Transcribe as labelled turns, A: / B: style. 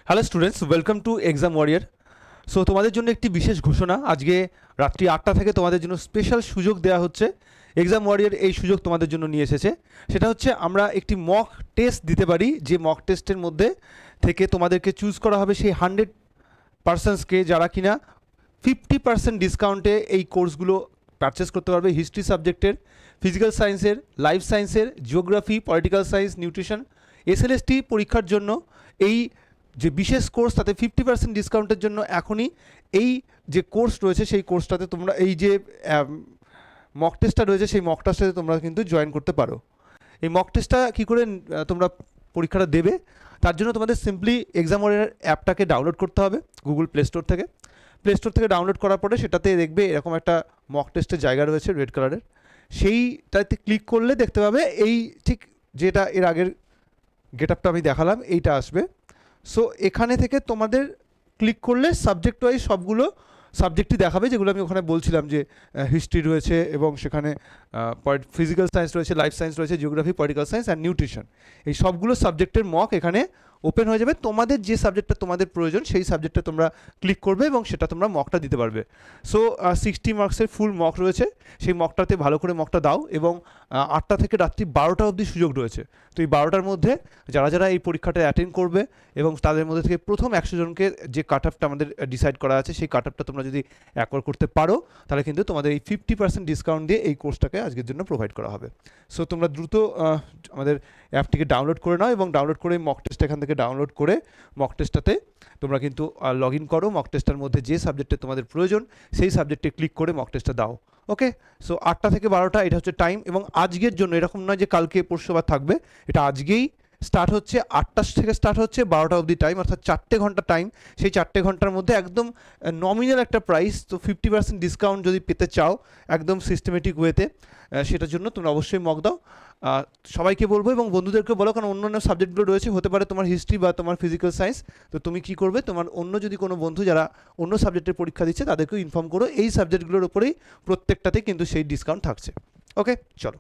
A: Hello students, welcome to exam warrior. So তোমাদের জন্য একটি বিশেষ ঘোষণা, আজকে রাত্রি 8টা থেকে তোমাদের জন্য স্পেশাল সুযোগ দেওয়া হচ্ছে। এক্সাম ওয়ারিয়ার এই সুযোগ তোমাদের জন্য নিয়ে এসেছে, সেটা হচ্ছে আমরা একটি মক টেস্ট দিতে পারি, যে মক টেস্টের মধ্যে থেকে তোমাদেরকে চুজ করা হবে সেই 100 পার্সনসকে যারা কিনা 50% ডিসকাউন্টে এই কোর্সগুলো পারচেস করতে পারবে। হিস্ট্রি সাবজেক্টের, ফিজিক্যাল সায়েন্সের, লাইফ সায়েন্সের, geography, political science, nutrition, SLST পরীক্ষার জন্য এই যে বিশেষ কোর্স, তাতে 50% ডিসকাউন্টের জন্য এখনই এই যে কোর্স রয়েছে সেই কোর্সটাতে তোমরা এই যে মক টেস্টটা রয়েছে সেই মক টেস্টটাতে তোমরা কিন্তু জয়েন করতে পারো। এই মক টেস্টটা কী করে তোমরা পরীক্ষাটা দেবে, তার জন্য তোমাদের সিম্পলি এক্সাম ওয়ারিয়ার অ্যাপটাকে ডাউনলোড করতে হবে গুগল প্লে স্টোর থেকে। প্লে স্টোর থেকে ডাউনলোড করার পরে সেটাতে দেখবে এরকম একটা মক টেস্টের জায়গা রয়েছে রেড কালারের, সেইটাতে ক্লিক করলে দেখতে পাবে এই ঠিক যেটা এর আগের গেট আপটা আমি দেখালাম এইটা আসবে। সো এখানে থেকে তোমাদের ক্লিক করলে সাবজেক্ট ওয়াইজ সবগুলো সাবজেক্টই দেখাবে, যেগুলো আমি ওখানে বলছিলাম যে হিস্ট্রি রয়েছে এবং সেখানে ফিজিক্যাল সায়েন্স রয়েছে, লাইফ সায়েন্স রয়েছে, geography, political science and nutrition. এই সবগুলো সাবজেক্টের মক এখানে ওপেন হয়ে যাবে। তোমাদের যে সাবজেক্টটা তোমাদের প্রয়োজন সেই সাবজেক্টটা তোমরা ক্লিক করবে এবং সেটা তোমরা মকটা দিতে পারবে। সো 60 মার্কসের ফুল মক রয়েছে, সেই মকটাতে ভালো করে মকটা দাও এবং 8টা থেকে রাত্রি 12টা অবধি সুযোগ রয়েছে। তো এই 12টার মধ্যে যারা যারা এই পরীক্ষাটা অ্যাটেন্ড করবে এবং তাদের মধ্যে থেকে প্রথম 100 জনকে যে কাট অফটা আমাদের ডিসাইড করা আছে সেই কাট অফটা তোমরা যদি অ্যাকোয়ার করতে পারো, তাহলে কিন্তু তোমাদের এই 50% ডিসকাউন্ট দিয়ে এই কোর্সটাকে আজকের জন্য প্রোভাইড করা হবে। সো তোমরা দ্রুত আমাদের অ্যাপটিকে ডাউনলোড করে নাও এবং ডাউনলোড করে মক টেস্ট এখান থেকে ডাউনলোড করে মক টেস্টটাতে তোমরা কিন্তু লগ ইন করো। মক টেস্টটার মধ্যে যে সাবজেক্টে তোমাদের প্রয়োজন সেই সাবজেক্টে ক্লিক করে মক টেস্টটা দাও। ওকে, সো 8টা থেকে 12টা এটা হচ্ছে টাইম, এবং আজকের জন্য এরকম নয় যে কালকে পরশু আবার থাকবে, এটা আজকেই স্টার্ট হচ্ছে। 8টা থেকে স্টার্ট হচ্ছে, 12টা অবধি টাইম, অর্থাৎ 4 ঘন্টা টাইম। সেই 4 ঘন্টার মধ্যে একদম নমিনাল একটা প্রাইস, তো 50% ডিসকাউন্ট যদি পেতে চাও একদম সিস্টেমেটিক ওয়েতে, সেটার জন্য তোমরা অবশ্যই মক দাও। সবাইকে বলবো এবং বন্ধুদেরকে বলো, কারণ অন্য সাবজেক্টগুলো রয়েছে, হতে পারে তোমার হিস্ট্রি বা তোমার ফিজিক্যাল সায়েন্স। তো তুমি কী করবে, তোমার অন্য যদি কোনো বন্ধু যারা অন্য সাবজেক্টের পরীক্ষা দিচ্ছে তাদেরকেও ইনফর্ম করো, এই সাবজেক্টগুলোর উপরেই প্রত্যেকটাতে কিন্তু সেই ডিসকাউন্ট থাকছে। ওকে, চলো।